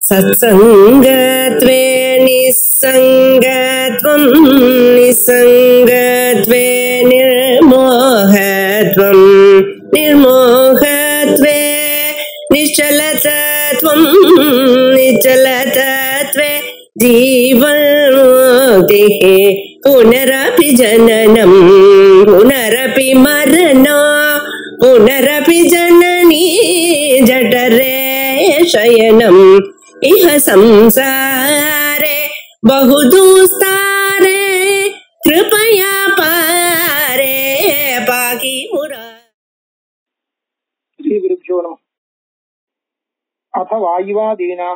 सत्संगत्वे निस्संगत्वं निस्संगत्वे निर्मोहत्वं निर्मोहत्वे निश्चलतत्वं निश्चलतत्वे जीवन्मुक्तिः पुनरपि जननं पुनरपि मरणं पुनरपि जननी जठरे शयनम् इह संसारे बहुदुस्तारे कृपया पारे पाहि मुरारे। श्री गुरुभ्यो नमः। अथ वायुवादीनां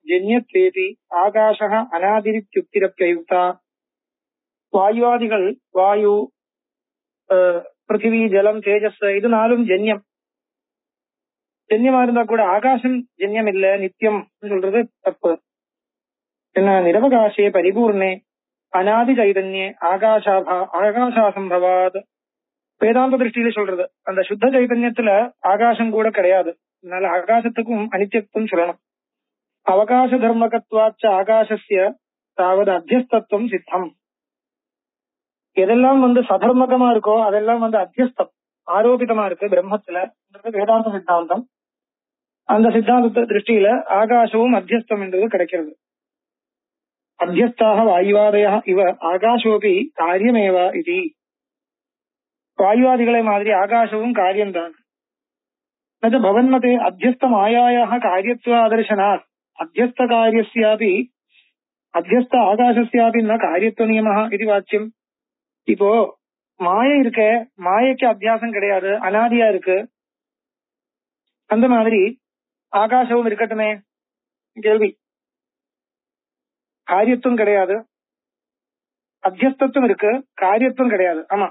जन्यत्वेपि आकाशः अनादिरित्युक्तिरप्ययुक्ता। வாயுவாதிகள் வாயு, பிருத்திவி, ஜலம், தேஜஸ் இது நாலும் ஜன்யம். ஜன்யமா இருந்தா கூட ஆகாசம் ஜன்யம் இல்ல, நித்தியம் சொல்றது தப்பு. என்ன நிரவகாசே பரிபூர்ணே அநாதி சைதன்யே ஆகாசாசம்பவாத். வேதாந்த திருஷ்டியில சொல்றது அந்த சுத்த சைதன்யத்துல ஆகாசம் கூட கிடையாது. அதனால ஆகாசத்துக்கும் அனித்தியத்துவம் சொல்லணும். அவகாச தர்மகத்வாச்ச ஆகாசஸ்ய தாவது அத்தியஸ்தத்துவம் சித்தம். எதெல்லாம் சதர்மகமா இருக்கோ அதெல்லாம் அத்தியஸ்தம் ஆரோபிதமா இருக்கு பிரம்மத்துல. வேதாந்த சித்தாந்தம். அந்த சித்தாந்த திருஷ்டியில ஆகாசமும் அத்தியஸ்தம் என்றது கிடைக்கிறது. அத்தியஸ்தாக வாயுவாதய இவ ஆகாசோபி காரியமேவா இது. வாயுவாதிகளை மாதிரி ஆகாசமும் காரியம்தான். பவன்மதே அத்தியஸ்த மாயாயாக காரியத்துவ ஆதர்சனாத் அத்தியஸ்த காரியஸ்யாபி அத்தியஸ்த ஆகாசஸ்யாபி ந காரியத்துவ நியமஹ இது வாச்சியம். இப்போ மாயை இருக்க, மாயைக்கு அத்தியாசம் கிடையாது, அனாதியா இருக்கு. அந்த மாதிரி ஆகாசமும் இருக்கட்டுமே. கேள்வி. காரியத்துவம் கிடையாது, அத்தியஸ்தத்துவம் இருக்கு, காரியத்துவம் கிடையாது. ஆமா,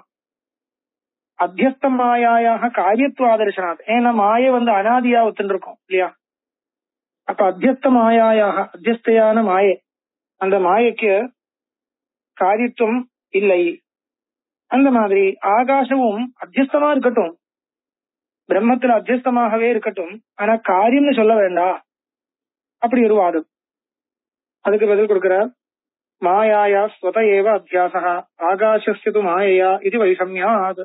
அத்தியஸ்த மாயாக காரியத்துவ ஆதர்சனாத். ஏன்னா மாயை அனாதியா ஒத்துன்னு இருக்கும் இல்லையா? அப்ப அத்தியஸ்த மாயாக அத்தியஸ்தையான மாயை, அந்த மாயைக்கு காரியத்துவம் இல்லை. அந்த மாதிரி ஆகாசமும் அத்தியஸ்தமா இருக்கட்டும், பிரம்மத்துல அத்தியஸ்தமாகவே இருக்கட்டும், ஆனா காரியம்னு சொல்ல வேண்டாம். அப்படி ஒரு வாதம். அதுக்கு பதில் கொடுக்கிறார். மாயாயா ஸ்வத ஏவ அத்தியாசா ஆகாசஸ்யது மாயையா இது வைஷமியாத்.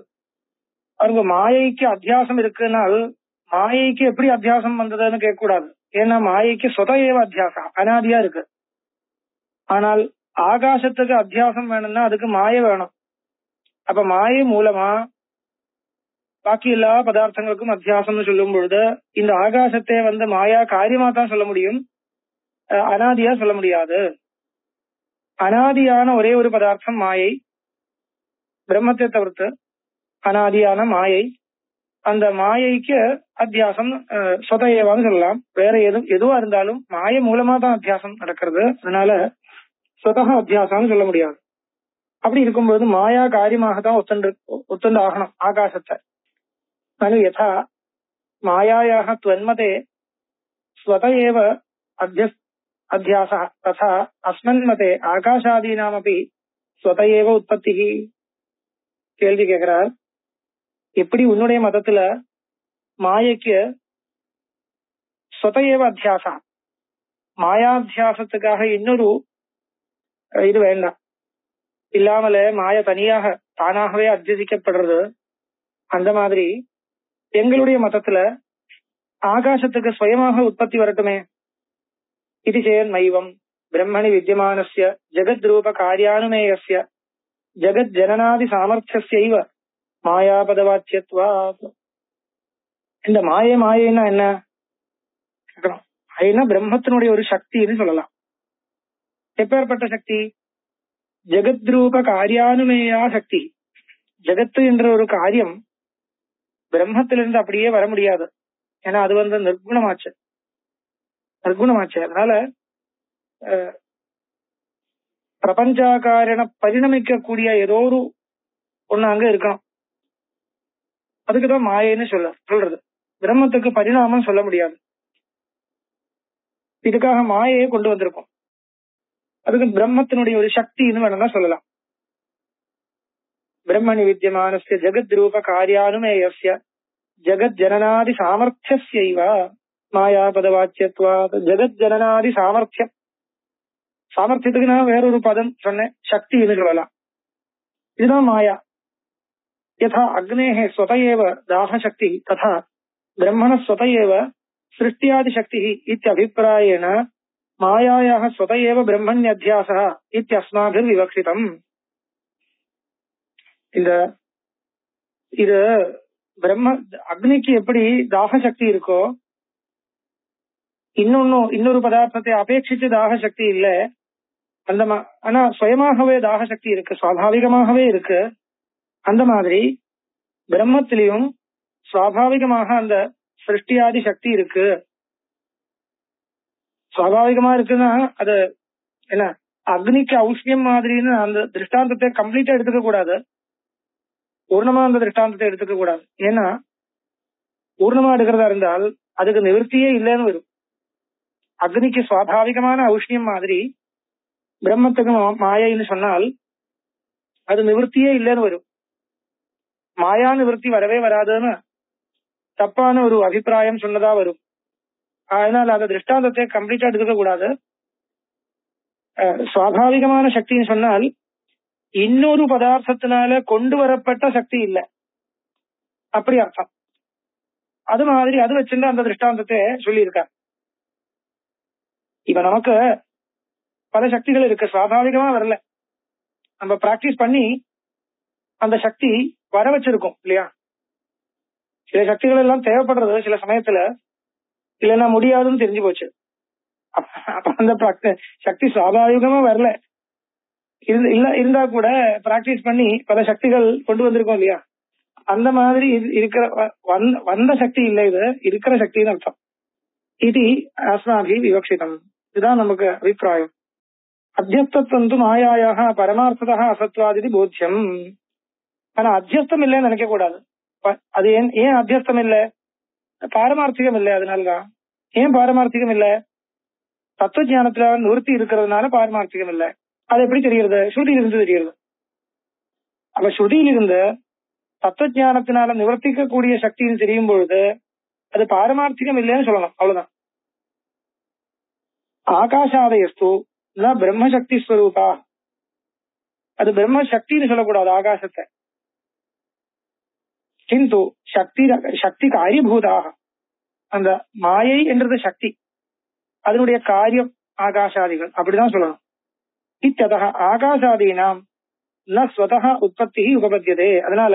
அவங்க மாயைக்கு அத்தியாசம் இருக்குன்னா மாயைக்கு எப்படி அத்தியாசம் வந்ததுன்னு கேட்க கூடாது. ஏன்னா மாயைக்கு ஸ்வத ஏவ அத்தியாசா அனாதியா இருக்கு. ஆனால் ஆகாசத்துக்கு அத்தியாசம் வேணும்னா அதுக்கு மாயை வேணும். அப்ப மாயை மூலமா பாக்கி எல்லா பதார்த்தங்களுக்கும் அத்தியாசம்னு சொல்லும் பொழுது இந்த ஆகாசத்தை மாயா காரியமா தான் சொல்ல முடியும், அனாதியா சொல்ல முடியாது. அனாதியான ஒரே ஒரு பதார்த்தம் மாயை. பிரம்மத்தை தவிர்த்து அனாதியான மாயை. அந்த மாயைக்கு அத்தியாசம் சொதையவான்னு சொல்லலாம். வேற எதுவா இருந்தாலும் மாயை மூலமா தான் அத்தியாசம் நடக்கிறது. அதனால சொதக அத்தியாசம்னு சொல்ல முடியாது. அப்படி இருக்கும்போது மாயா காரியமாகத்தான் ஒத்துண்டு ஆகணும் ஆகாசத்தை. நனு யதா மாயாயாக துவன்மதே ஸ்வத ஏவ அத்தியாச ததா அஸ்மன் மதே ஆகாசாதீனாமபி ஸ்வத ஏவ உற்பத்தி. கேள்வி கேட்கிறார். எப்படி உன்னுடைய மதத்துல மாயைக்கு ஸ்வத ஏவ அத்தியாசா, மாயாத்தியாசத்துக்காக இன்னொரு இது வேண்டாம், இல்லாமல மாய தனியாக தானாகவே அத்தியசிக்கப்படுறது. அந்த மாதிரி எங்களுடைய மதத்துல ஆகாசத்துக்கு சுயமாக உற்பத்தி வரட்டுமே. இது சேன் மைவம் பிரம்மணி வித்தியமானஸ்ய ஜெகத் ரூப காரியானுமேயஸ்ய ஜெகத் ஜனனாதி சாமர்த்தியஸ்யைவ மாயாபதவாச்சியத்வா. இந்த மாயைன்னா என்ன? மாயைன்னா பிரம்மத்தினுடைய ஒரு சக்தின்னு சொல்லலாம். எப்பேற்பட்ட சக்தி? ஜெகத்ரூப காரியானுமேயா சக்தி. ஜெகத்து என்ற ஒரு காரியம் பிரம்மத்திலிருந்து அப்படியே வர முடியாது. ஏன்னா அது நிர்குணமாச்சு. அதனால பிரபஞ்சாகாரண பரிணமிக்க கூடிய ஏதோ ஒரு ஒண்ணு அங்க இருக்கணும். அதுக்குதான் மாயைன்னு சொல்றது. பிரம்மத்துக்கு பரிணாமம் சொல்ல முடியாது. இதுக்காக மாயையை கொண்டு வந்திருக்கோம். அதுக்கு பிரம்மத்தினுடைய ஒரு சக்தின்னு வேணும்னா சொல்லலாம். பிரம்மணி வித்தியமானஸ்ய ஜெகத் ரூப காரியானுமேயஸ்ய ஜெகத் ஜனனாதி சாமர்த்தியஸ்யைவ. மாயா பதவாச்சியத்வா ஜெகத் ஜனனாதி சாமர்த்தியம். சாமர்த்தியத்துக்கு நான் வேறொரு பதம் சொன்னேன், சக்தின்னு சொல்லலாம். இதுதான் மாயா. யதா அக்னேஹ ஸ்வத ஏவ தாஹசக்தி ததா பிரம்மண ஸ்வத ஏவ சிருஷ்டியாதி சக்தி இத்தியபிப்பிராயேண மாயாயாः ஸ்வத ஏவ பிரம்மண்யத்தியாசः இத்தியஸ்மாபிர் விவக்ஷிதம். இந்த இது பிரம்ம அக்னிக்கு எப்படி தாக சக்தி இருக்கோ, இன்னொரு பதார்த்தத்தை அபேட்சிச்சு தாக சக்தி இல்ல, அந்த ஆனா சுயமாகவே தாக சக்தி இருக்கு, சுவாபாவிகமாகவே இருக்கு. அந்த மாதிரி பிரம்மத்திலையும் சுவாபாவிகமாக அந்த சிருஷ்டியாதி சக்தி இருக்கு. சுவாபாவிகமா இருக்குன்னா அது என்ன, அக்னிக்கு ஔஷ்ணியம் மாதிரின்னு அந்த திருஷ்டாந்தத்தை கம்ப்ளீட்டா எடுத்துக்க கூடாது, பூர்ணமா அந்த திருஷ்டாந்தத்தை எடுத்துக்க கூடாது. ஏன்னா பூர்ணமா எடுக்கிறதா இருந்தால் அதுக்கு நிவர்த்தியே இல்லைன்னு வரும். அக்னிக்கு சுவாபாவிகமான ஔஷ்ணியம் மாதிரி பிரம்மத்துக்கு மாயைன்னு சொன்னால் அது நிவர்த்தியே இல்லைன்னு வரும். மாயா நிவர்த்தி வரவே வராதுன்னு தப்பான ஒரு அபிப்பிராயம் சொன்னதா வரும். அதனால அந்த திருஷ்டாந்தத்தை கம்ப்ளீட்டா எடுத்துக்க கூடாது. சுவாபாவிகமான சக்தின்னு சொன்னால் இன்னொரு பதார்த்தத்தினால கொண்டு வரப்பட்ட சக்தி இல்லை, அப்படி அர்த்தம். அது மாதிரி அது வச்சிருந்த அந்த திருஷ்டாந்தத்தை சொல்லியிருக்கார். இப்ப நமக்கு பல சக்திகள் இருக்கு, சுவாபாவிகமா வரல, நம்ம பிராக்டிஸ் பண்ணி அந்த சக்தி வர வச்சிருக்கோம் இல்லையா. சில சக்திகள் எல்லாம் தேவைப்படுறது சில சமயத்துல, இல்லைன்னா முடியாதுன்னு தெரிஞ்சு போச்சு. அப்ப அந்த சக்தி சுவாபாவிகமா வரல, இருந்தா கூட பிராக்டிஸ் பண்ணி பல சக்திகள் கொண்டு வந்திருக்கோம் இல்லையா. அந்த மாதிரி இருக்கிற வந்த சக்தி இல்லை, இது இருக்கிற சக்தின்னு அர்த்தம். இது அஸ்மாபி விவக்ஷிதம். இதுதான் நமக்கு அபிப்பிராயம். அத்தியஸ்தந்து மாயாயாக பரமார்த்ததா அசத்வாதி போத்தியம். ஆனா அத்தியஸ்தம் இல்லைன்னு நினைக்க கூடாது. அது ஏன் அத்தியஸ்தம் இல்லை, பாரமார்த்திகம் இல்லை, அதனாலதான். ஏன் பாரமார்த்திகம் இல்லை, தத்துவ ஞானத்துல நிவர்த்தி இருக்கிறதுனால பாரமார்த்திகம் இல்லை. அது எப்படி தெரிகிறது, ஸ்ருதியிலிருந்து தெரிகிறது. அப்ப ஸ்ருதியிலிருந்து தத்துவ ஞானத்தினால நிவர்த்திக்க கூடிய சக்தின்னு தெரியும் பொழுது அது பாரமார்த்திகம் இல்லைன்னு சொல்லணும், அவ்வளவுதான். ஆகாஷாதயஸ்து ந பிரம்மசக்தி ஸ்வரூபா. அது பிரம்ம சக்தின்னு சொல்லக்கூடாது ஆகாசத்தை. கிந்து சக்தி காரியபூதாக, அந்த மாயை என்றது சக்தி, அதனுடைய காரியம் ஆகாஷாதிகள், அப்படிதான் சொல்லணும். இத்ததः ஆகாஷாதீனாம் ந ஸ்வதஹ உற்பத்தி உபபத்தியதே. அதனால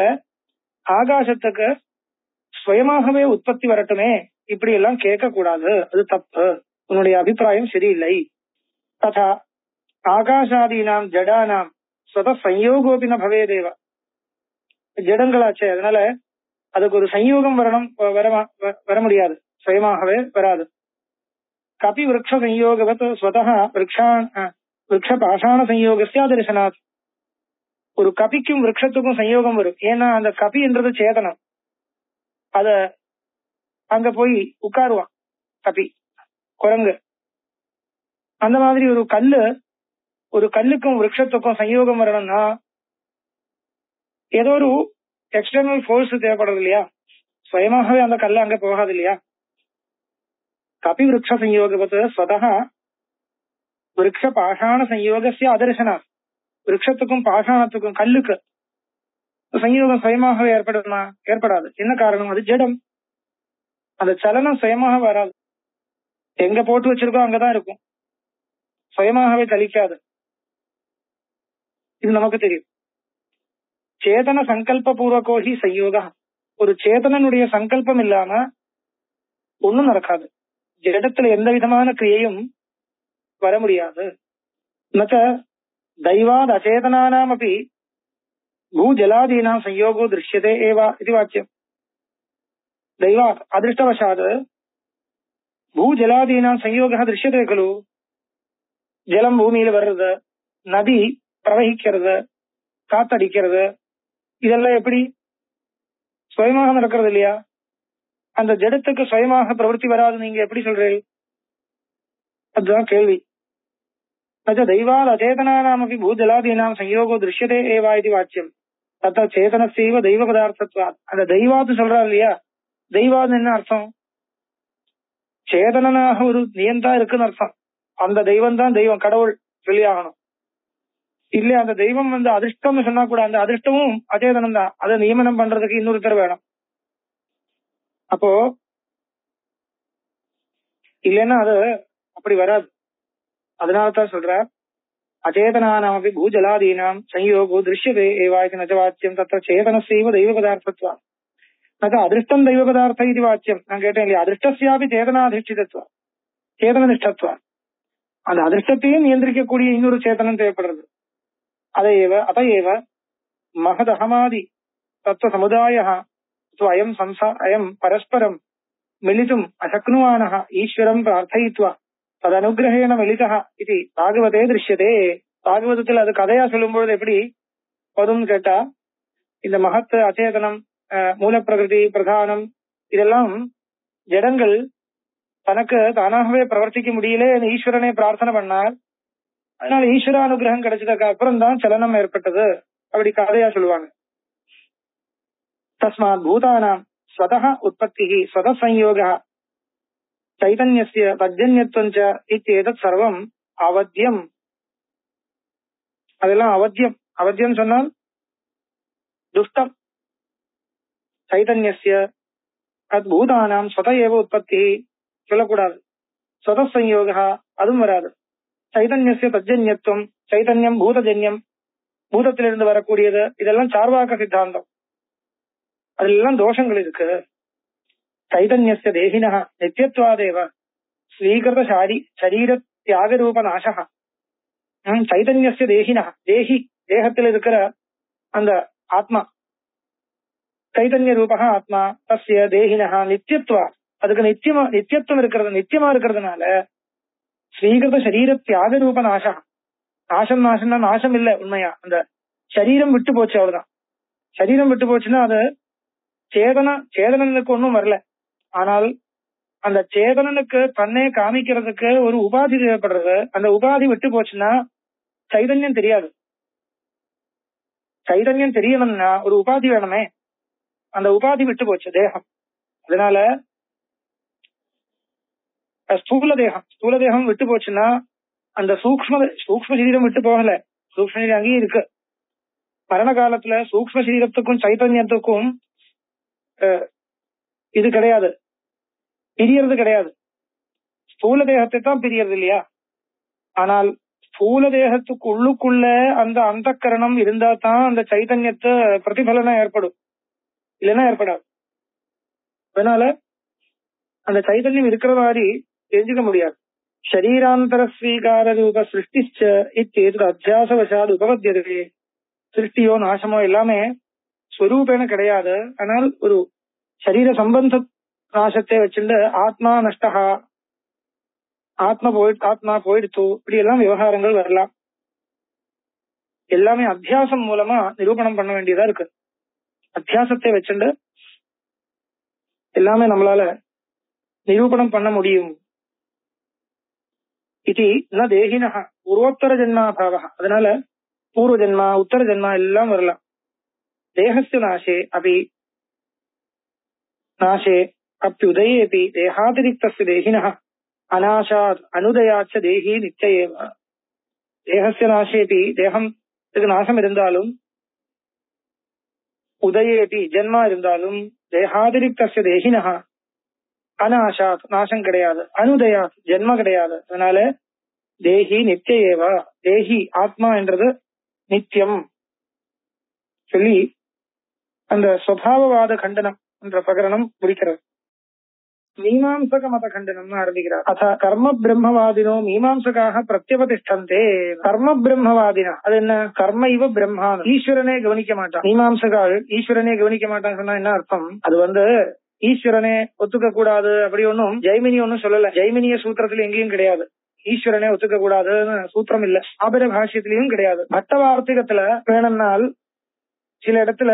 ஆகாசத்துக்கு சுயமாகவே உற்பத்தி வரட்டுமே, இப்படி எல்லாம் கேட்க கூடாது, அது தப்பு, உன்னுடைய அபிப்பிராயம் சரியில்லை. ததா ஆகாஷாதீனாம் ஜடானாம் ஸ்வத சம்யோகோபி ந பவேதேவ. ஜடங்களாச்சே, அதனால அதுக்கு ஒரு சம்யோகம் வர முடியாது, சுயமாகவே வராது. கபி விரக்ஷ சம்யோகவத் ஸ்வதஹ விரக்ஷ பாஷாண சம்யோகஸ்ய தரிசனாத். ஒரு கபிக்கும் விரக்ஷத்துக்கும் சம்யோகம் வரும், ஏன்னா அந்த கபி என்றது சேதனம், அத அங்க போய் உட்காருவான் கபி, குரங்கு. அந்த மாதிரி ஒரு கல்லுக்கும் விரக்ஷத்துக்கும் சம்யோகம் வரணும்னா ஏதோ ஒரு எக்ஸ்டர்னல் ஃபோர்ஸ் தேவைப்படுறது இல்லையா, சுயமாகவே அந்த கல்லு அங்க போகாது இல்லையா. கபி விரக்ஷ சம்யோகவத் ஸ்வதஹ விரக்ஷ பாஷாண சம்யோகஸ்ய அதர்சனா. விரக்ஷத்துக்கும் பாஷாணத்துக்கும் கல்லுக்கு சம்யோகம் சுயமாகவே ஏற்படுமா, ஏற்படாது. என்ன காரணம், அது ஜடம், அந்த சலனம் சுயமாக வராது, எங்க போட்டு வச்சிருக்கோம் அங்கதான் இருக்கும், சுயமாகவே கலிக்காது. இது நமக்கு தெரியும். சேதன சங்கல்ப பூர்வகோஹி சம்யோக. ஒரு சேதனனுடைய சங்கல்பம் இல்லாம ஒண்ணும் நடக்காது, ஜடத்துல எந்த விதமான கிரியையும் வர முடியாது. நச்ச தைவாத் அச்சேதனானாம் அப்படி பூஜலாதீனாம் சம்யோகோ திருஷ்யதே ஏவா இது வாக்கியம். தைவாத் அதிருஷ்டவசாத் பூஜலாதீனாம் சம்யோக திருஷ்யதே கலு. ஜலம் பூமியில வர்றது, நதி பிரவகிக்கிறது, காத்தடிக்கிறது, இதெல்லாம் எப்படி சுயமாக நடக்கிறது இல்லையா. அந்த ஜடத்துக்கு சுயமாக பிரவருத்தி வராது, நீங்க எப்படி சொல்றீங்க, அதுதான் கேள்வி. தெய்வாத் அச்சேதனானாம் அப்படி பூஜலாதீனாம் சம்யோகோ திருஷ்யதே ஏவா இது வாக்கியம். தத்த சேதனசைவ தெய்வ பதார்த்தத்வா. அந்த தெய்வாத்து சொல்றா இல்லையா, தெய்வாத் என்ன அர்த்தம், சேதனனாக ஒரு நியந்தா இருக்குன்னு அர்த்தம். அந்த தெய்வம் தான் தெய்வம், கடவுள் சொல்லி ஆகணும். இல்ல அந்த தெய்வம் அதிர்ஷ்டம்னு சொன்னா கூட அந்த அதிர்ஷ்டமும் அச்சேதனம் தான். அதை நியமனம் பண்றதுக்கு இன்னொருத்தர் வேணும். அப்போ இல்லைன்னா அது அப்படி வராது. அதனாலதான் சொல்ற அச்சேதனானாம் அப்படி பூஜலாதீனாம் சம்யோகோ திருஷ்யதே ஏவாய்க்கு நஜவாச்சியம் தத்த சேதனசைவ தெய்வ பதார்த்தத்வா அது அதிர்ஷ்டம் தெய்வ பதார்த்த இது வாச்சியம். நான் கேட்டேன் இல்லையா, அதிர்ஷ்டசியாபி சேதனாதிஷ்டிதத்துவா சேதனனிஷ்டத்துவா. அந்த அதிர்ஷ்டத்தையும் நியந்திரிக்கக்கூடிய இன்னொரு சேதனம் தேவைப்படுறது. அதையேவ மகதஹமாதி தத்துவ சமுதாய அயம் பரஸ்பரம் மிலிதும் அசக்னுவானः ஈஸ்வரம் பிரார்த்தயித்வா ததனுகிரகேண மிலிதः இது பாகவதே திருஷ்யதே. பாகவதத்தில் அது கதையா சொல்லும்பொழுது எப்படி வரும் கேட்டா, இந்த மகத் அச்சேதனம் மூலப்பிரகிருதி பிரதானம் இதெல்லாம் ஜடங்கள் தனக்கு தானாகவே பிரவர்த்திக்க முடியல, ஈஸ்வரனை பிரார்த்தனை பண்ணார். அதனால ஈஸ்வர அனுகிரகம் கிடைச்சதுக்கு அப்புறம் தான் சலனம் ஏற்பட்டது, அப்படி கதையா சொல்லுவாங்க. தஸ்மாத் பூதானாம் ஸ்வதः உற்பத்திஹி ஸ்வதः சம்யோகः சைதன்யஸ்ய தஜ்ஜன்யத்வம் ச இத்யேதத் சர்வம் அவத்யம். அதெல்லாம் அவத்யம். அவத்யம் சொன்னால் துஷ்டம். சைதன்யஸ்ய தத் பூதானாம் ஸ்வத ஏவ உற்பத்தி சொல்லக்கூடாது. ஸ்வத சம்யோகா அதுவும் வராது. சைதன்யஸ்ய தஜ்ஜன்யத்துவம், சைதன்யம் பூதஜன்யம், பூதத்திலிருந்து வரக்கூடியது, இதெல்லாம் சார்வாக சித்தாந்தம். அதெல்லாம் தோஷங்கள் இருக்கு. சைதன்யஸ்ய தேகினஹ நித்யத்வாதேவ ஸ்வீகிருத சரீர தியாக ரூப நாசஹ. சைதன்யஸ்ய தேகினஹ தேகி தேகத்தில் இருக்கிற அந்த ஆத்மா, சைதன்ய ரூபா ஆத்மா தஸ்ய தேகினஹ நித்யத்வா அதுக்கு நித்தியத்துவம் இருக்கிறது, நித்தியமா இருக்கிறதுனால ஸ்வீகிருத சரீர தியாக ரூப நாசஹ. நாசம்னா நாசம் இல்ல, உண்மையா அந்த சரீரம் விட்டு போச்சு, அவ்வளவுதான். சரீரம் விட்டு போச்சுன்னா அது சேதனனுக்கு ஒன்னும் வரல. ஆனால் அந்த சேதனனுக்கு தன்னை காமிக்கிறதுக்கு ஒரு உபாதி தேவைப்படுறது. அந்த உபாதி விட்டு போச்சுன்னா சைதன்யம் தெரியாது. சைதன்யம் தெரியணும்னா ஒரு உபாதி வேணுமே, அந்த உபாதி விட்டு போச்சு தேகம். அதனால ஸ்தூல தேகம் விட்டு போச்சுன்னா அந்த சூக்ம சரீரம் விட்டு போகல, சூக்ம சரீரம் அங்கேயும் இருக்கு. மரண காலத்துல சூக்ம சரீரத்துக்கும் சைதன்யத்துக்கும் இது கிடையாது, பிரியறது கிடையாது. ஸ்தூல தேகத்தை தான் பிரியறது இல்லையா. ஆனால் ஸ்தூல தேகத்துக்கு உள்ளுக்குள்ள அந்த அந்தக்கரணம் இருந்தா தான் அந்த சைதன்யத்தை பிரதிபலனம் ஏற்படும், இல்லைன்னா ஏற்படாது. அதனால அந்த சைதன்யம் இருக்கிற மாதிரி தெரிஞ்சுக்க முடியாது. ஷரீராந்தர ஸ்வீகார ரூப சிருஷ்டிச்ச இத்தேது அத்தியாசவசாது உபபத்தியதே. சிருஷ்டியோ நாசமோ எல்லாமே ஸ்வரூபேன கிடையாது. ஆனால் ஒரு சரீர சம்பந்த நாசத்தை வச்சுட்டு ஆத்மா நஷ்டஹா, ஆத்மா போயிடுத்து, இப்படி எல்லாம் விவகாரங்கள் வரலாம். எல்லாமே அத்தியாசம் மூலமா நிரூபணம் பண்ண வேண்டியதா இருக்கு. அத்தியாசத்தை வச்சுட்டு எல்லாமே நம்மளால நிரூபணம் பண்ண முடியும். இது ந தேகினஹ பூர்வோத்தர ஜென்மா பாவ. அதனால பூர்வ ஜென்மா உத்தர ஜென்மா எல்லாம் வரலாம். தேகஸ்ய நாசே அப்யுதயேபி தேகாதிரிக்தஸ்ய தேகினஹ அநாசாத் அனுதயாச்ச தேகி நிச்சயேவ. தேகஸ்ய நாசேபி தேகத்துக்கு நாசம் இருந்தாலும், உதயேபி ஜென்மா இருந்தாலும், தேகாதிரிக்தஸ்ய தேகினஹ அநாசாத் நாசம் கிடையாது, அனுதயாத் ஜென்ம கிடையாது. அதனால தேகி நிச்சயேவ, தேகி ஆத்மா என்றது நித்தியம் சொல்லி அந்த சுபாவவாத கண்டனம் என்ற பிரகரணம் முடிக்கிறது. மீமாம்சக மத கண்டனம் ஆரம்பிக்கிறார். அத கர்ம பிரம்மவாதினோ மீமாம்சகாக பிரத்யபதிஷ்டந்தே. கர்ம பிரம்மவாதினா அது என்ன? கர்ம இவ பிரம்மா, ஈஸ்வரனே கவனிக்க மாட்டான். மீமாம்சகால் ஈஸ்வரனே கவனிக்க மாட்டான்னு சொன்னா என்ன அர்த்தம்? அது ஈஸ்வரனே ஒத்துக்க கூடாது அப்படி ஒன்னும் ஜெய்மினி ஒன்னும் சொல்லல. ஜெய்மினிய சூத்திரத்துல எங்கேயும் கிடையாது. ஈஸ்வரனே ஒத்துக்க கூடாதுன்னு சூத்திரம் இல்ல. ஆபர பாஷ்யத்திலையும் கிடையாது. பட்ட வார்த்திகத்துல வேணும்னால் சில இடத்துல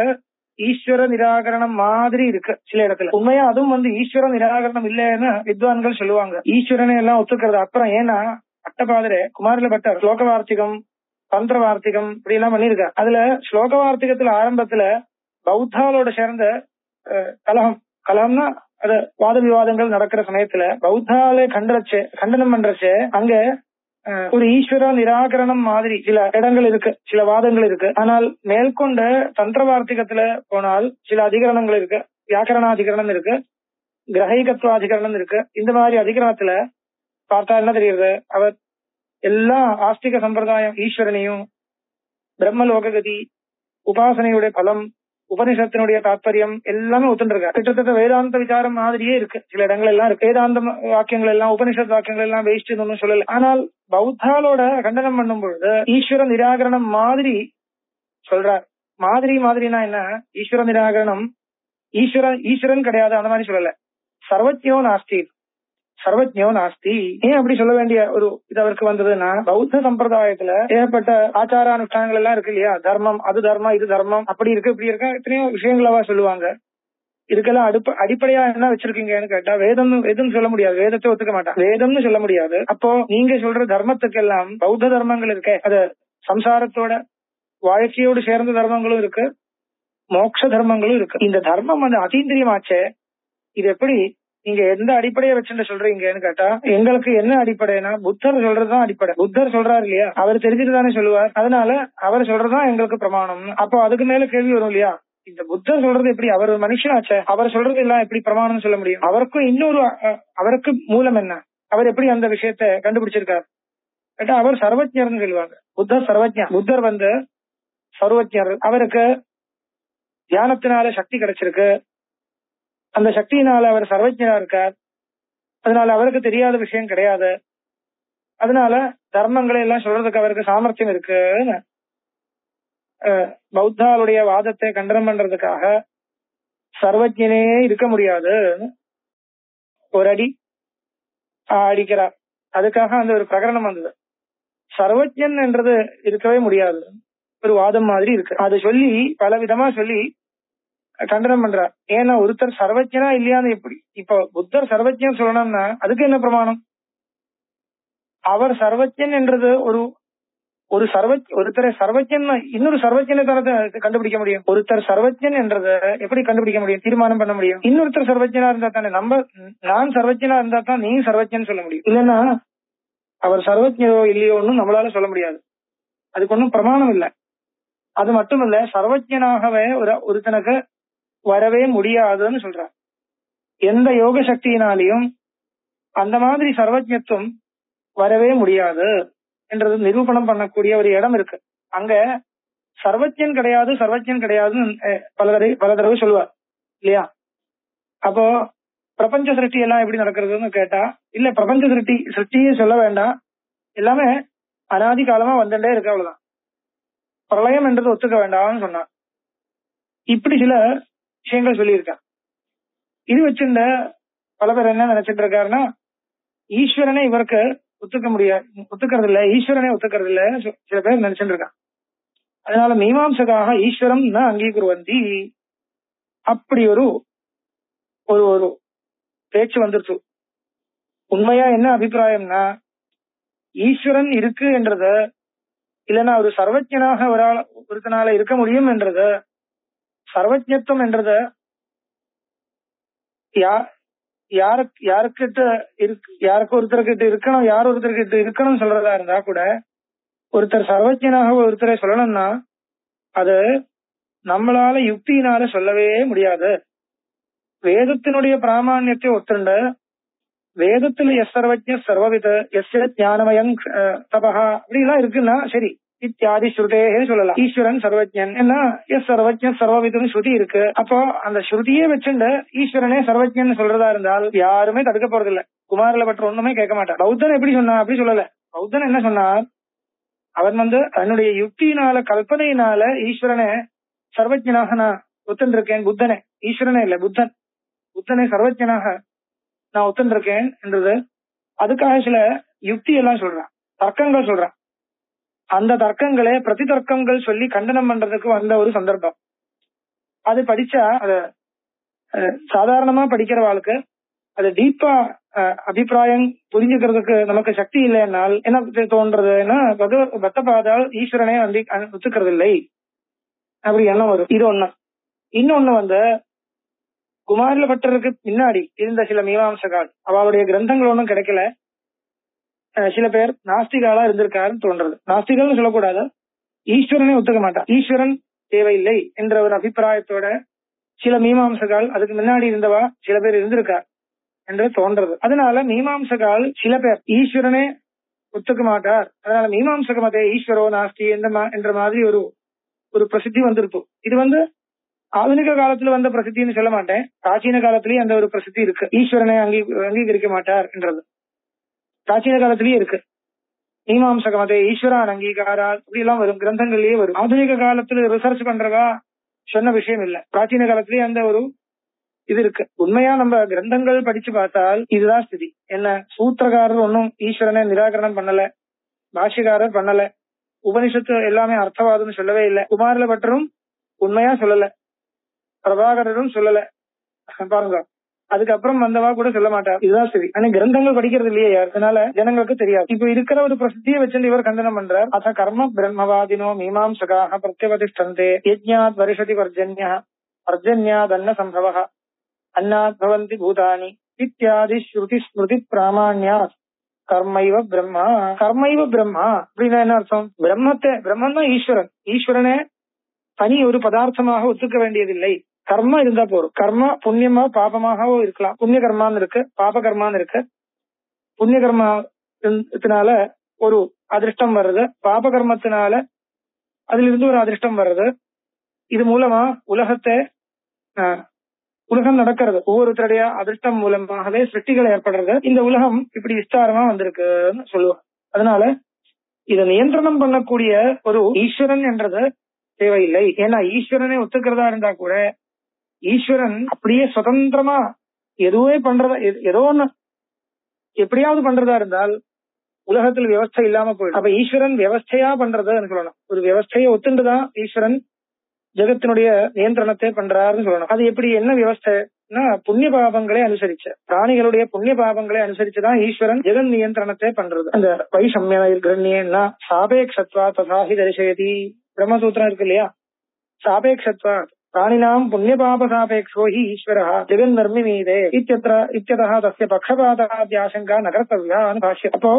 ஈஸ்வர நிராகரணம் மாதிரி இருக்கு. சில இடத்துல உண்மையா அதுவும் ஈஸ்வர நிராகரணம் இல்லைன்னு வித்வான்கள் சொல்லுவாங்க. ஈஸ்வரனை எல்லாம் ஒத்துக்கிறது. அப்புறம் ஏன்னா அட்டபாதரே குமாரில பட்டர் ஸ்லோக வார்த்திகம் தந்திர வார்த்திகம் இப்படி எல்லாம் பண்ணிருக்காரு. அதுல ஸ்லோக வார்த்திகத்துல ஆரம்பத்துல பௌத்தாலோட சேர்ந்த கலகம்னா அது வாத விவாதங்கள் நடக்கிற சமயத்துல பௌத்தால கண்டனம் பண்றச்சு அங்க ஒரு ஈஸ்வர நிராகரணம் மாதிரி சில இடங்கள் இருக்கு, சில வாதங்கள் இருக்கு. ஆனால் மேற்கொண்ட தந்திர வார்த்திகத்துல போனால் சில அதிகரணங்கள் இருக்கு, வியாக்கரணாதிகரணம் இருக்கு, கிரகைகத்வாதிகரணம் இருக்கு. இந்த மாதிரி அதிகரணத்துல பார்த்தா என்ன தெரியுது, அவர் எல்லா ஆஸ்திக சம்பிரதாயம் ஈஸ்வரனையும் பிரம்மலோககதி உபாசனையுடைய பலம் உபனிஷத்தினுடைய தாற்பயம் எல்லாமே ஒத்துண்டிருக்காரு. கிட்டத்தட்ட வேதாந்த விசாரம் மாதிரியே இருக்கு. சில இடங்கள் எல்லாம் இருக்கு, வேதாந்த வாக்கியங்கள் எல்லாம் உபனிஷத் வாக்கியங்கள் எல்லாம் வேஸ்ட் ஒன்னும் சொல்லல. ஆனால் பௌத்தாலோட கண்டனம் பண்ணும் பொழுது ஈஸ்வர நிராகரணம் மாதிரி சொல்றார். மாதிரினா என்ன, ஈஸ்வர நிராகரணம் ஈஸ்வரன் கிடையாது அந்த மாதிரி சொல்லல. சர்வஜ்ஞோ நாஸ்தி ஏன் அப்படி சொல்ல வேண்டிய ஒரு இது அவருக்கு வந்ததுன்னா, பௌத்த சம்பிரதாயத்துல ஏற்பட்ட ஆச்சார அனுஷ்டானங்கள் எல்லாம் இருக்கு இல்லையா, தர்மம் அது தர்மம் இது தர்மம் அப்படி இருக்கு இப்படி இருக்கா எத்தனையோ விஷயங்களவா சொல்லுவாங்க. இதுக்கெல்லாம் அடிப்படையா என்ன வச்சிருக்கீங்கன்னு கேட்டா, வேதம் சொல்ல முடியாது, வேதத்தை ஒத்துக்க மாட்டான், வேதம்னு சொல்ல முடியாது. அப்போ நீங்க சொல்ற தர்மத்துக்கெல்லாம் பௌத்த தர்மங்கள் இருக்கு, அது சம்சாரத்தோட வாழ்க்கையோடு சேர்ந்த தர்மங்களும் இருக்கு, மோட்ச தர்மங்களும் இருக்கு. இந்த தர்மம் வந்து அதீந்திரியமாச்சே, இது எப்படி நீங்க எந்த அடிப்படையை வச்சுட்டு சொல்றீங்கன்னு கேட்டா, எங்களுக்கு என்ன அடிப்படைனா புத்தர் சொல்றதுதான் அடிப்படை. புத்தர் சொல்றாரு இல்லையா, அவர் தெரிஞ்சுட்டு தானே சொல்லுவார், அதனால அவர் சொல்றதுதான் எங்களுக்கு பிரமாணம். அப்போ அதுக்கு மேல கேள்வி வரும் இல்லையா, இந்த புத்தர் சொல்றது எப்படி, அவர் ஒரு மனுஷனாச்சே, அவர் சொல்றது எல்லாம் எப்படி பிரமாணம் சொல்ல முடியும், அவருக்கு மூலம் என்ன, அவர் எப்படி அந்த விஷயத்த கண்டுபிடிச்சிருக்காரு கேட்டா, அவர் சர்வஜர்னு சொல்லுவாங்க. புத்தர் சர்வஜர், புத்தர் வந்து சர்வஜர், அவருக்கு தியானத்தினால சக்தி கிடைச்சிருக்கு, அந்த சக்தியினால அவர் சர்வஜனா இருக்கார், அதனால அவருக்கு தெரியாத விஷயம் கிடையாது, அதனால தர்மங்களை எல்லாம் சொல்றதுக்கு அவருக்கு சாமர்த்தியம் இருக்குன்னு பௌத்தாளுடைய வாதத்தை கண்டனம் பண்றதுக்காக சர்வஜனே இருக்க முடியாது ஒரு அடி அடிக்கிறார். அதுக்காக அந்த ஒரு பிரகரணம் வந்தது. சர்வஜன் என்றது இருக்கவே முடியாது, ஒரு வாதம் மாதிரி இருக்கு. அது சொல்லி பல விதமா சொல்லி கண்டனம் பண்றார். ஏன்னா ஒருத்தர் சர்வஜனா இல்லையான்னு எப்படி, இப்ப புத்தர் சர்வஜன் சொல்லணும்னா அதுக்கு என்ன பிரமாணம், அவர் சர்வஜன் என்றது ஒருத்தரை சர்வஜன் இன்னொரு சர்வஜனை தானே கண்டுபிடிக்க முடியும். ஒருத்தர் சர்வஜன் என்றது எப்படி கண்டுபிடிக்க முடியும், தீர்மானம் பண்ண முடியும். இன்னொருத்தர் சர்வஜனா இருந்தா தானே நான் சர்வஜனா இருந்தா தான் நீ சர்வஜன் சொல்ல முடியும். இல்லைன்னா அவர் சர்வஜனோ இல்லையோன்னு நம்மளால சொல்ல முடியாது, அதுக்கு ஒன்றும் பிரமாணம் இல்லை. அது மட்டும் இல்ல, சர்வஜனாகவே ஒருத்தனுக்கு வரவே முடியாதுன்னு சொல்றார். எந்த யோக சக்தியினாலையும் அந்த மாதிரி சர்வஜத்துவம் வரவே முடியாது என்றது நிரூபணம் பண்ணக்கூடிய ஒரு இடம் இருக்கு. அங்க சர்வஜன் கிடையாதுன்னு பல தடவை சொல்லுவார் இல்லையா. அப்போ பிரபஞ்ச சிருஷ்டி எல்லாம் எப்படி நடக்கிறதுன்னு கேட்டா, இல்ல பிரபஞ்ச சிருஷ்டியே சொல்ல வேண்டாம், எல்லாமே அனாதி காலமா வந்துட்டே இருக்கு, அவ்வளவுதான், பிரளயம் என்றது ஒத்துக்க வேண்டாம்னு சொன்னார். இப்படி சில விஷயங்கள் சொல்லியிருக்கான். இது வச்சிருந்த பல பேர் என்ன நினைச்சிட்டு இருக்காருன்னா, ஈஸ்வரனை இவருக்கு ஒத்துக்கிறது இல்ல, ஈஸ்வரனை ஒத்துக்கிறது இல்லன்னு சில பேர் நினைச்சிட்டு இருக்கான். அதனால மீமாம்சகாக ஈஸ்வரம் அங்கீகுருவந்தி அப்படி ஒரு ஒரு பேச்சு வந்துருச்சு. உண்மையா என்ன அபிப்பிராயம்னா, ஈஸ்வரன் இருக்கு என்றது இல்லைன்னா ஒரு சர்வஜனாக ஒருத்தனால இருக்க முடியும் என்றது, சர்வஜத்துவம் என்றது யாருக்கு ஒருத்தர்கிட்ட இருக்கணும், யார் ஒருத்தர்கிட்ட இருக்கணும் சொல்றதா இருந்தா கூட, ஒருத்தர் சர்வஜனாக ஒருத்தரை சொல்லணும்னா அது நம்மளால யுக்தியினால சொல்லவே முடியாது. வேதத்தினுடைய பிராமான்யத்தை ஒத்துண்டு, வேதத்துல எஸ் சர்வஜ சர்வவித எஸ் ஞானமயம் தபஹா அப்படிலாம் இருக்குன்னா சரி, இத்தியாதி ஸ்ருதேன்னு சொல்லலாம். ஈஸ்வரன் சர்வஜன் என்ன, எஸ் சர்வஜன் சர்வவிதம் ஸ்ருதி இருக்கு. அப்போ அந்த ஸ்ருதியே வச்சுண்டு ஈஸ்வரனே சர்வஜன் சொல்றதா இருந்தால் யாருமே தடுக்க போறது இல்ல, குமாரில பற்ற ஒண்ணுமே கேட்க மாட்டான். பௌத்தன் எப்படி சொன்னா, அப்படி சொல்லல. பௌத்தன் என்ன சொன்னார், அவன் வந்து தன்னுடைய யுக்தியினால கல்பனையினால ஈஸ்வரனை சர்வஜனாக நான் ஒத்துண்டிருக்கேன், புத்தனே ஈஸ்வரனே இல்ல புத்தனை சர்வஜனாக நான் ஒத்துண்டிருக்கேன் என்றது. அதுக்காக சில யுக்தி எல்லாம் சொல்றான், தர்க்கங்கள் சொல்றான். அந்த தர்க்கங்களே பிரதி தர்க்கங்கள் சொல்லி கண்டனம் பண்றதுக்கு வந்த ஒரு சந்தர்ப்பம். அது படிச்சா அத சாதாரணமா படிக்கிற வாழ்க்கை அது டீப்பா அபிப்பிராயம் புரிஞ்சுக்கிறதுக்கு நமக்கு சக்தி இல்லைன்னால் என்ன தோன்றதுன்னா, பக்தபாதால் ஈஸ்வரனே வந்து ஒத்துக்கிறது இல்லை அப்படி எண்ணம் வரும். இது ஒண்ணு. இன்னொன்னு வந்து குமாரில பட்டருக்கு பின்னாடி இருந்த சில மீமாம்சகால் அவளுடைய கிரந்தங்கள் ஒன்றும் கிடைக்கல. சில பேர் நாஸ்திகாலா இருந்திருக்காருன்னு தோன்றது. நாஸ்திகள்னு சொல்லக்கூடாது, ஈஸ்வரனே ஒத்துக்க மாட்டான், ஈஸ்வரன் தேவையில்லை என்ற ஒரு அபிப்பிராயத்தோட சில மீமாம்சகால் அதுக்கு முன்னாடி இருந்தவா சில பேர் இருந்திருக்கார் என்று தோன்றது. அதனால மீமாம்சகால் சில பேர் ஈஸ்வரனே ஒத்துக்க மாட்டார், அதனால மீமாம்சக மதே ஈஸ்வரோ நாஸ்தி என்ற மாதிரி ஒரு பிரசித்தி வந்திருக்கும். இது ஆధునిக காலத்துல வந்த பிரசித்தின்னு சொல்ல மாட்டேன், பிராச்சீன காலத்திலேயே அந்த ஒரு பிரசித்தி இருக்கு. ஈஸ்வரனை அங்கீகரிக்க மாட்டார் என்றது பிராச்சீன காலத்திலேயே இருக்கு. மீமாம்சக மதே ஈஸ்வரான் அங்கீகாரா இப்படி எல்லாம் வரும், கிரந்தங்கள்லயே வரும். ஆధునిக காலத்துல ரிசர்ச் பண்றதா சொன்ன விஷயம் இல்ல, பிராச்சீன காலத்திலேயே அந்த ஒரு இது இருக்கு. உண்மையா நம்ம கிரந்தங்கள் படிச்சு பார்த்தால் இதுதான் ஸ்திதி. என்ன, சூத்திரக்காரர் ஒன்னும் ஈஸ்வரனை நிராகரணம் பண்ணல, பாஷ்யக்காரர் பண்ணல, உபனிஷத்து எல்லாமே அர்த்தவாதம் சொல்லவே இல்லை, குமாரில பட்டரும் உண்மையா சொல்லல, பிரபாகரரும் சொல்லல. பாருங்க, அதுக்கப்புறம் வந்தவா கூட சொல்ல மாட்டார். இதுதான் சரி. ஆனா கிரந்தங்கள் படிக்கிறது இல்லையே யார், அதனால ஜனங்களுக்கு தெரியாது. இப்ப இருக்கிற ஒரு பிரசித்தியை வச்சு இவர் கண்டனம் பண்றார். அத கர்ம பிரம்மவாதினோ மீமாம்சகாக பிரத்யவதிஷ்டந்தே யஜ்ஞாத் வருஷதி வர்ஜன்யா வர்ஜன்யாத் அன்ன சம்பவ அன்னாத் பவந்தி பூதானி இத்தியாதி ஸ்ருதி ஸ்மிருதி பிராமாண்யாத் கர்மைவ பிரம்மா. கர்மைவ பிரம்மா அப்படின்னா என்ன அர்த்தம்? பிரம்மன் தான் ஈஸ்வரன். ஈஸ்வரனே தனி ஒரு பதார்த்தமாக ஒத்துக்க வேண்டியதில்லை, கர்மா இருந்தா போறோம். கர்மா புண்ணியமா பாபமாகவோ இருக்கலாம். புண்ணிய கர்மான்னு இருக்கு, பாப கர்மான்னு இருக்கு. புண்ணிய கர்மத்தினால ஒரு அதிர்ஷ்டம் வருது, பாப கர்மத்தினால அதிலிருந்து ஒரு அதிர்ஷ்டம் வருது. இது மூலமா உலகம் நடக்கிறது. ஒவ்வொருத்தருடைய அதிர்ஷ்டம் மூலமாகவே சிருஷ்டிகள் ஏற்படுறது. இந்த உலகம் இப்படி விஸ்தாரமா வந்திருக்குன்னு சொல்லுவாங்க. அதனால இதை நியந்திரணம் பண்ணக்கூடிய ஒரு ஈஸ்வரன் என்றது தேவையில்லை. ஏன்னா ஈஸ்வரனை ஒத்துக்கிறதா இருந்தா கூட ஈஸ்வரன் அப்படியே சுதந்திரமா எதுவே பண்றதா, ஏதோ ஒண்ணு எப்படியாவது பண்றதா இருந்தால் உலகத்தில் வியவஸ்தை இல்லாம போயிடும். அப்ப ஈஸ்வரன் வியவஸ்தையா பண்றதுன்னு சொல்லணும். ஒரு வியவஸ்தையை ஒத்துண்டுதான் ஈஸ்வரன் ஜெகத்தினுடைய நியந்திரணத்தை பண்றாருன்னு சொல்லணும். அது எப்படி, என்ன வியவஸ்தைன்னா புண்ணிய பாபங்களை அனுசரிச்சு, பிராணிகளுடைய புண்ணிய பாபங்களை அனுசரிச்சுதான் ஈஸ்வரன் ஜெகன் நியந்திரணத்தை பண்றது. அந்த வைஷம்யா சாபேக்ஷத்வா ததாஹி தரிசயதி பிரம்மசூத்திரம் இருக்கு இல்லையா, சாபேக்ஷத்வா பிராணினாம் புண்ணிய பாப சாபேக்ஷோ ஹி ஈஸ்வரः ஜெகன் நிர்மிமீதே இத்யதஹ தஸ்ய பக்ஷபாதாத்யாசங்கா நகர்த்தவ்யான்னு பாஷ்யம். அப்போ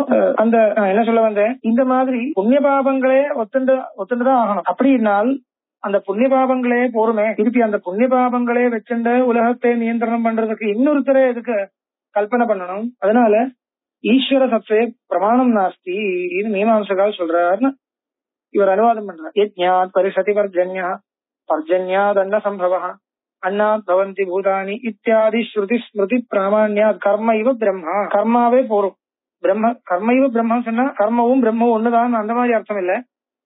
அந்த என்ன சொல்ல வந்தேன், இந்த மாதிரி புண்ணிய பாபங்களே ஒத்துண்டுதான் ஆகணும். அப்படின்னால் அந்த புண்ணிய பாபங்களே போருமே, திருப்பி அந்த புண்ணிய பாபங்களே வச்சுண்டு உலகத்தை நியந்திரணம் பண்றதுக்கு இன்னொருத்தரே இதுக்கு கல்பனை பண்ணணும். அதனால ஈஸ்வர சத்வே பிரமாணம் நாஸ்தி இது மீமாம்சகால் சொல்றாருன்னு இவர் அனுவாதம் பண்றார். யஜ்ஞாத் பரிஷதி வர்ஜன்யா பர்ஜன்யாத் அன்ன சம்பவ அன்னாத் பவந்தி பூதானி இத்தியாதி ஸ்ருதி ஸ்மிருதி பிராமாண்யாத் கர்ம இவ பிரம்மா. கர்மாவே போரும். கர்ம இவ பிரம்மா சொன்னா கர்மவும் பிரம்மவும் ஒண்ணுதான் அந்த மாதிரி அர்த்தம் இல்ல.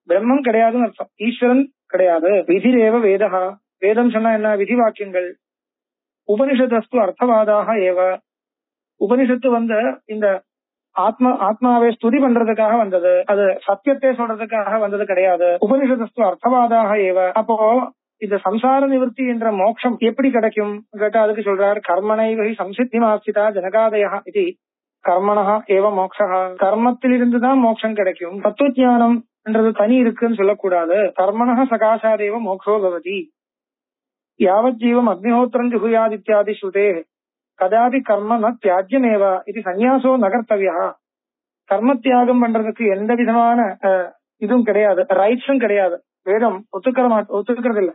பிரம்மம் கிடையாதுன்னு அர்த்தம், ஈஸ்வரன் கிடையாது. விதிரேவ வேதா, வேதம் சொன்னா என்ன, விதி வாக்கியங்கள். உபனிஷத்து அர்த்தவாதாக ஏவ, உபனிஷத்து இந்த ஆத்மாவை ஸ்துதி பண்றதுக்காக வந்தது, அது சத்தியத்தை சொல்றதுக்காக வந்தது கிடையாது. உபனிஷத்து அர்த்தவாதாக ஏவ. அப்போ இந்த சம்சார நிவர்த்தி என்ற மோட்சம் எப்படி கிடைக்கும் கேட்டா அதுக்கு சொல்றார், கர்மனை வகை சம்சித்தி மாஸ்திதா ஜனகாதயா இது கர்மணா ஏவ மோக்ஷா. கர்மத்தில் இருந்துதான் மோட்சம் கிடைக்கும். தத்துவஞானம் என்றது தனி இருக்குன்னு சொல்லக்கூடாது. கர்மண சகாசாதேவ மோக்ஷோ பவதி. யாவத் ஜீவம் அக்னிஹோத்திரம் ஜுகுயாத் இத்தியாதி ஸ்ருதே கதாபி கர்ம ந தியாஜ்யமேவ இது சந்நியாசோ நகர்த்தவ்யா. கர்ம தியாகம் பண்றதுக்கு எந்த விதமான இதுவும் கிடையாது, ரைட்ஸும் கிடையாது. வேதம் ஒத்துக்கிறது இல்ல.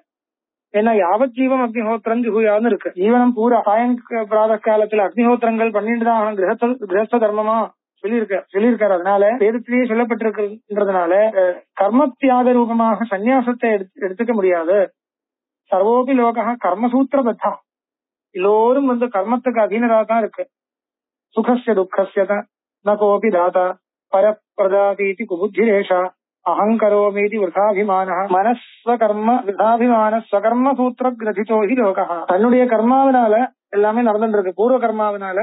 ஏன்னா யாவத் ஜீவம் அக்னிஹோத்திரம் ஜுகுயான்னு இருக்கு. ஜீவனம் பூரா பிராத காலத்துல அக்னிஹோத்திரங்கள் பண்ணிட்டுதான் கிரகஸ்த தர்மமா சொல்லியிருக்காரு. அதனால வேதத்திலேயே சொல்லப்பட்டிருக்கிறதுனால கர்ம தியாக ரூபமாக சந்நியாசத்தை எடுத்துக்க முடியாது. சர்வோபி லோக கர்மசூத்திர பத்தா, எல்லோரும் கர்மத்துக்கு அதீனரா தான் இருக்கு. சுகஸ்ய துக்கஸ்ய ந கோபி தாதா பரப்பிரதாதீதி குபுத்திரேஷா அகங்கரோமீதி விருதாபிமான மனஸ்வகர்ம விருதாபிமான ஸ்வகர்ம சூத்திர கிரதிதோ ஹி லோகா. தன்னுடைய கர்மாவினால எல்லாமே நடந்துட்டு இருக்கு. பூர்வ கர்மாவினால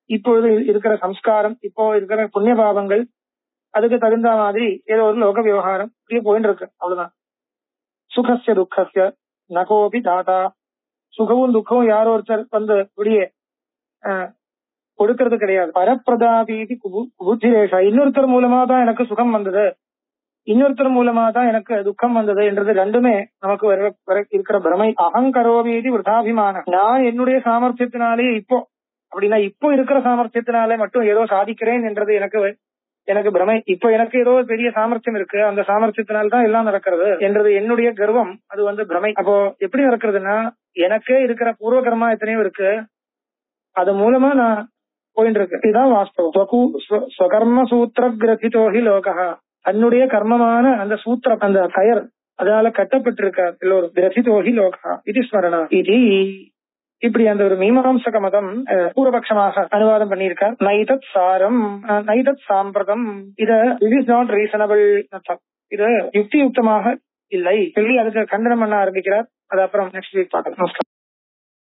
இப்பொழுது இருக்கிற சம்ஸ்காரம், இப்போ இருக்கிற புண்ணிய பாவங்கள், அதுக்கு தகுந்த மாதிரி ஏதோ ஒரு லோக விவகாரம் இப்படியே போயிட்டு இருக்கு. அவ்வளவுதான். சுகஸ்ய துக்கஸ்ய நகோபி தாத்தா, சுகமும் துக்கமும் யாரோ ஒருத்தர் இப்படியே கொடுக்கறது கிடையாது. பரப்பிரதாபீதி குபுத்திரேஷா, இன்னொருத்தர் மூலமா தான் எனக்கு சுகம் வந்தது, இன்னொருத்தர் மூலமா தான் எனக்கு துக்கம் வந்தது என்றது ரெண்டுமே நமக்கு இருக்கிற பிரமை. அகங்கரோமீதி விருதாபிமானம். நான் என்னுடைய சாமர்த்தியத்தினாலே அப்படின்னா இப்போ இருக்கிற சாமர்த்தியத்தினாலே மட்டும் ஏதோ சாதிக்கிறேன் என்றது எனக்கு பிரமை. இப்போ எனக்கு ஏதோ பெரிய சாமர்த்தியம் இருக்கு, அந்த சாமர்த்தியத்தினால்தான் எல்லாம் நடக்கிறது என்றது என்னுடைய கர்வம். அது பிரமை. அப்போ எப்படி நடக்கிறதுன்னா, எனக்கே இருக்கிற பூர்வ கர்மா எத்தனையோ இருக்கு, அது மூலமா நான் போயிட்டு இருக்கு. இதுதான் வாஸ்தவம். ஸ்வகர்ம சூத்திர கிரதிதோஹி லோகா. தன்னுடைய கர்மமான அந்த சூத்திரம், அந்த கயர், அதனால கட்டப்பட்டிருக்கார் எல்லோரும். கிரதிதோஹி லோகா இது ஸ்மரணா இது. இப்படி அந்த ஒரு மீமாம்சக மதம் பூர்வபட்சமாக அனுவாதம் பண்ணியிருக்கார். நைதத் சாரம் நைதத் சாம்பிரதம். It is not reasonable. இது யுக்தியுக்தமாக இல்லை சொல்லி அதுக்கு கண்டனம் பண்ண ஆரம்பிக்கிறார். அது அப்புறம் நெக்ஸ்ட் வீக் பார்க்கலாம்.